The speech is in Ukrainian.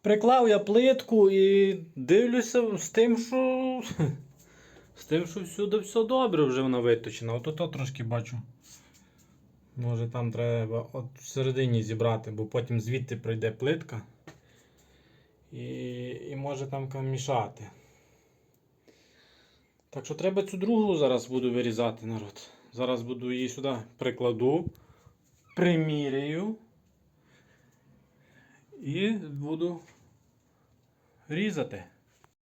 Приклав я плитку і дивлюся з тим, що всюди все добре вже вона виточена. От трошки бачу. Може там треба от всередині зібрати, бо потім звідти пройде плитка. І може там мішати. Так що треба цю другу зараз буду вирізати, народ. Зараз буду її сюди прикладу, приміряю і буду різати.